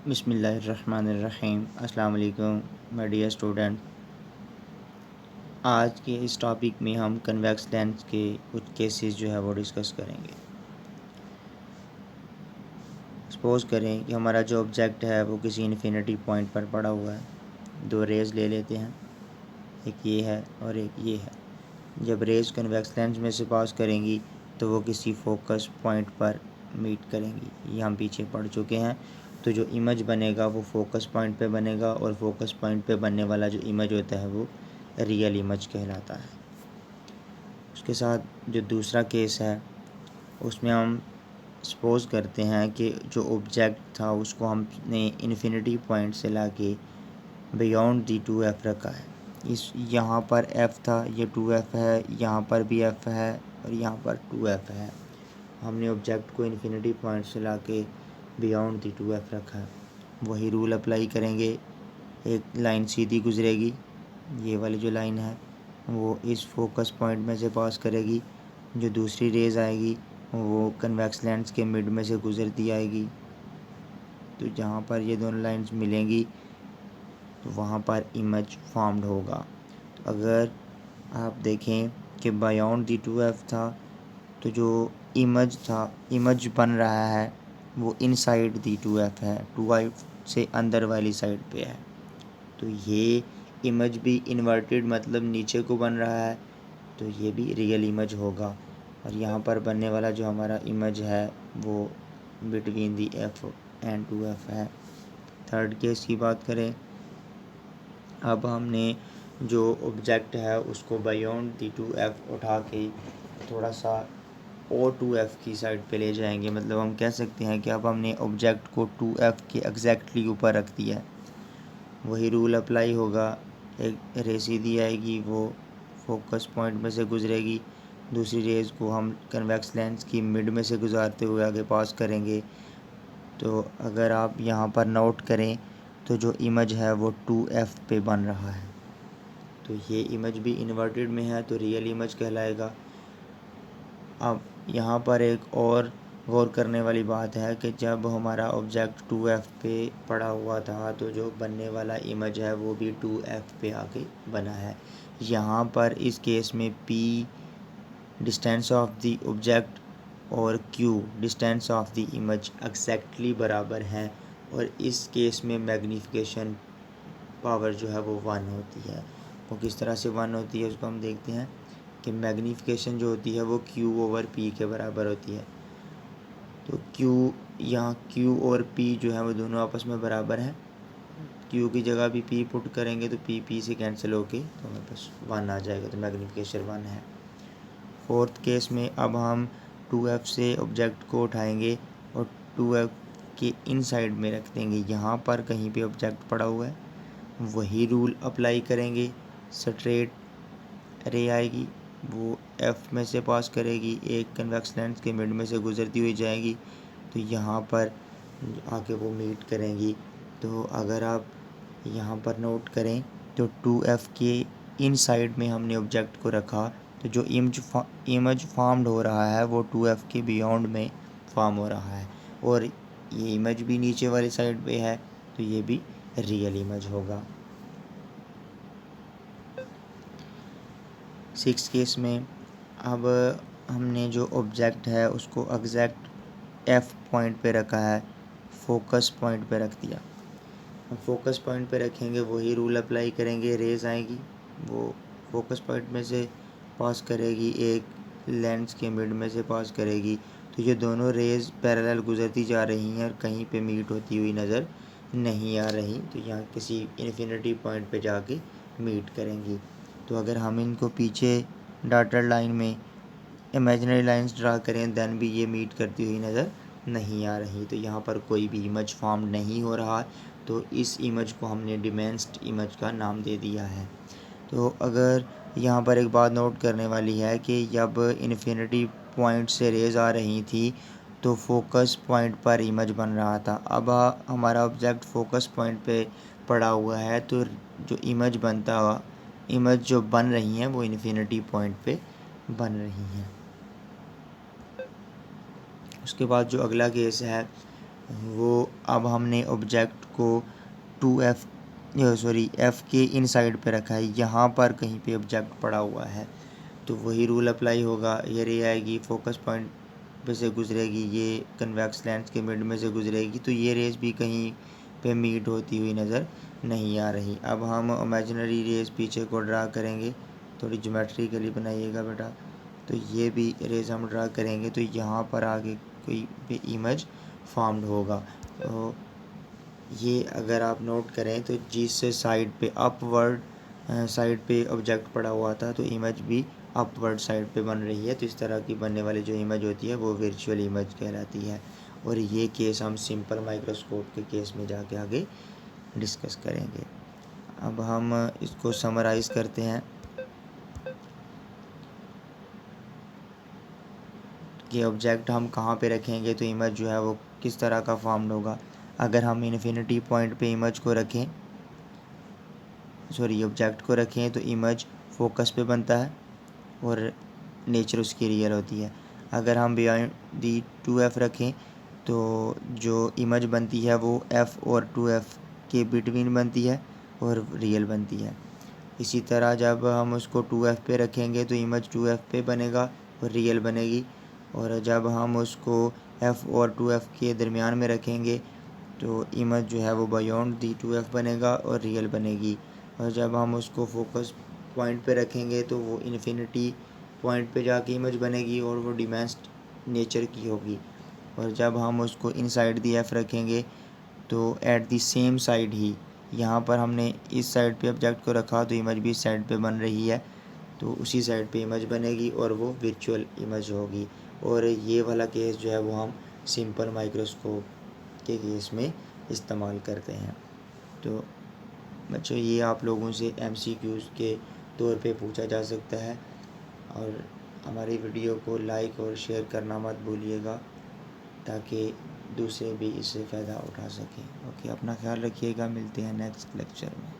बिस्मिल्लाहिर्रहमानिर्रहीम। अस्सलाम वालेकुम माय डियर स्टूडेंट। आज के इस टॉपिक में हम कन्वेक्स लेंस के कुछ केसेस जो है वो डिस्कस करेंगे। सपोज़ करें कि हमारा जो ऑब्जेक्ट है वो किसी इन्फिनिटी पॉइंट पर पड़ा हुआ है। दो रेज़ ले लेते हैं, एक ये है और एक ये है। जब रेज़ कन्वेक्स लेंस में से पास करेंगी तो वो किसी फोकस पॉइंट पर मीट करेंगी। ये हम पीछे पढ़ चुके हैं। तो जो इमेज बनेगा वो फोकस पॉइंट पे बनेगा और फोकस पॉइंट पे बनने वाला जो इमेज होता है वो रियल इमेज कहलाता है। उसके साथ जो दूसरा केस है उसमें हम सपोज़ करते हैं कि जो ऑब्जेक्ट था उसको हमने इन्फिनिटी पॉइंट से लाके बियॉन्ड दी 2f रखा है। इस यहाँ पर f था, ये 2f है, यहाँ पर भी f है और यहाँ पर 2f है। हमने ऑब्जेक्ट को इन्फिनिटी पॉइंट से लाके बियॉन्ड दी 2f रखा है। वही रूल अप्लाई करेंगे। एक लाइन सीधी गुजरेगी, ये वाली जो लाइन है वो इस फोकस पॉइंट में से पास करेगी। जो दूसरी रेज़ आएगी वो कन्वेक्स लेंस के मिड में से गुजरती आएगी। तो जहाँ पर ये दोनों लाइंस मिलेंगी तो वहाँ पर इमेज फॉर्म्ड होगा। तो अगर आप देखें कि बियॉन्ड दी 2f था तो जो इमेज था, इमेज बन रहा है वो इनसाइड दी 2f है, 2f से अंदर वाली साइड पे है। तो ये इमेज भी इन्वर्टेड मतलब नीचे को बन रहा है, तो ये भी रियल इमेज होगा। और यहाँ पर बनने वाला जो हमारा इमेज है वो between the f and 2f है। थर्ड केस की बात करें, अब हमने जो ऑब्जेक्ट है उसको बियॉन्ड दी 2f उठा के थोड़ा सा और 2f की साइड पे ले जाएंगे। मतलब हम कह सकते हैं कि अब हमने ऑब्जेक्ट को 2f के एग्जैक्टली ऊपर रख दिया है। वही रूल अप्लाई होगा। एक रे सीधी आएगी, वो फोकस पॉइंट में से गुजरेगी। दूसरी रेज़ को हम कन्वेक्स लेंस की मिड में से गुजारते हुए आगे पास करेंगे। तो अगर आप यहाँ पर नोट करें तो जो इमेज है वो 2f पे बन रहा है। तो ये इमेज भी इन्वर्टेड में है तो रियल इमेज कहलाएगा। अब यहाँ पर एक और गौर करने वाली बात है कि जब हमारा ऑब्जेक्ट 2f पे पड़ा हुआ था तो जो बनने वाला इमेज है वो भी 2f पे आके बना है। यहाँ पर इस केस में p distance of the object और q distance of the image exactly बराबर हैं और इस केस में मैग्नीफिकेशन पावर जो है वो 1 होती है। वो किस तरह से 1 होती है उसको हम देखते हैं कि मैग्नीफिकेशन जो होती है वो q ओवर p के बराबर होती है। तो q, यहाँ q और p जो है वो दोनों आपस में बराबर हैं। q की जगह भी p पुट करेंगे तो p से कैंसिल होके तो हमें बस 1 आ जाएगा, तो मैग्नीफिकेशन 1 है। फोर्थ केस में अब हम 2f से ऑब्जेक्ट को उठाएंगे और 2f के इनसाइड में रख देंगे। यहाँ पर कहीं पे ऑब्जेक्ट पड़ा हुआ है, वही रूल अप्लाई करेंगे। स्ट्रेट रे आएगी, वो f में से पास करेगी, एक कन्वेक्स लेंस के मिड में से गुजरती हुई जाएगी तो यहाँ पर आके वो मीट करेंगी। तो अगर आप यहाँ पर नोट करें तो 2f के इनसाइड में हमने ऑब्जेक्ट को रखा तो जो इमेज फॉर्म्ड हो रहा है वो 2f के बियॉन्ड में फॉर्म हो रहा है और ये इमेज भी नीचे वाली साइड पे है तो ये भी रियल इमेज होगा। 6 केस में अब हमने जो ऑब्जेक्ट है उसको एग्जैक्ट f पॉइंट पे रखा है, फोकस पॉइंट पे रख दिया। हम फोकस पॉइंट पे रखेंगे, वही रूल अप्लाई करेंगे। रेज़ आएगी, वो फोकस पॉइंट में से पास करेगी, एक लेंस के मिड में से पास करेगी। तो ये दोनों रेज़ पैरेलल गुजरती जा रही हैं और कहीं पे मीट होती हुई नज़र नहीं आ रही, तो यहाँ किसी इन्फिनिटी पॉइंट पे जाके मीट करेंगी। तो अगर हम इनको पीछे डॉटेड लाइन में इमेजिनरी लाइंस ड्रा करें देन भी ये मीट करती हुई नज़र नहीं आ रही, तो यहाँ पर कोई भी इमेज फॉर्म नहीं हो रहा, तो इस इमेज को हमने डिमेंस्ड इमेज का नाम दे दिया है। तो अगर यहाँ पर एक बात नोट करने वाली है कि जब इन्फिनिटी पॉइंट से रेज़ आ रही थी तो फोकस पॉइंट पर इमेज बन रहा था। अब हमारा ऑब्जेक्ट फोकस पॉइंट पे पड़ा हुआ है तो जो इमेज जो बन रही हैं वो इन्फिनिटी पॉइंट पे बन रही हैं। उसके बाद जो अगला केस है वो अब हमने ऑब्जेक्ट को 2f एफ के इनसाइड पे रखा है, यहाँ पर कहीं पे ऑब्जेक्ट पड़ा हुआ है, तो वही रूल अप्लाई होगा। ये रे आएगी फोकस पॉइंट पे से गुजरेगी, ये कन्वेक्स लेंस के मिड में से गुजरेगी, तो ये रेस भी कहीं पे मीट होती हुई नज़र नहीं आ रही। अब हम इमेजिनरी रेस पीछे को ड्रा करेंगे, थोड़ी ज्योमेट्रिकली बनाइएगा बेटा। तो ये भी रेस हम ड्रा करेंगे, तो यहाँ पर आगे कोई भी इमेज फॉर्म्ड होगा। तो ये अगर आप नोट करें तो जिस साइड पे अपवर्ड साइड पे ऑब्जेक्ट पड़ा हुआ था, तो इमेज भी अपवर्ड साइड पे बन रही है। तो इस तरह की बनने वाली जो इमेज होती है वो वर्चुअल इमेज कहलाती है। और ये केस हम सिंपल माइक्रोस्कोप के केस में जाके आगे डिस्कस करेंगे। अब हम इसको समराइज़ करते हैं कि ऑब्जेक्ट हम कहाँ पे रखेंगे तो इमेज जो है वो किस तरह का फॉर्म्ड होगा। अगर हम इन्फिनिटी पॉइंट पे इमेज को रखें, ऑब्जेक्ट को रखें, तो इमेज फोकस पे बनता है और नेचर उसकी रियल होती है। अगर हम बियॉन्ड दी 2f रखें तो जो इमेज बनती है वो f और 2f के बिटवीन बनती है और रियल बनती है। इसी तरह जब हम उसको 2f पे रखेंगे तो इमेज 2f पे बनेगा और रियल बनेगी। और जब हम उसको f और 2f के दरमियान में रखेंगे तो इमेज जो है वो बियॉन्ड दी 2f बनेगा और रियल बनेगी। और जब हम उसको फोकस पॉइंट पे रखेंगे तो वो इन्फिनिटी पॉइंट पे जाके इमेज बनेगी और वो डिमेंस्ड नेचर की होगी। और जब हम उसको इनसाइड दी एफ रखेंगे तो एट दी सेम साइड ही, यहाँ पर हमने इस साइड पे ऑब्जेक्ट को रखा तो इमेज भी इस साइड पे बन रही है, तो उसी साइड पे इमेज बनेगी और वो वर्चुअल इमेज होगी। और ये वाला केस जो है वो हम सिंपल माइक्रोस्कोप के केस में इस्तेमाल करते हैं। तो बच्चों ये आप लोगों से MCQs के तौर पे पूछा जा सकता है। और हमारी वीडियो को लाइक और शेयर करना मत भूलिएगा ताकि दूसरे भी इससे फ़ायदा उठा सकें। ओके, अपना ख्याल रखिएगा, मिलते हैं नेक्स्ट लेक्चर में।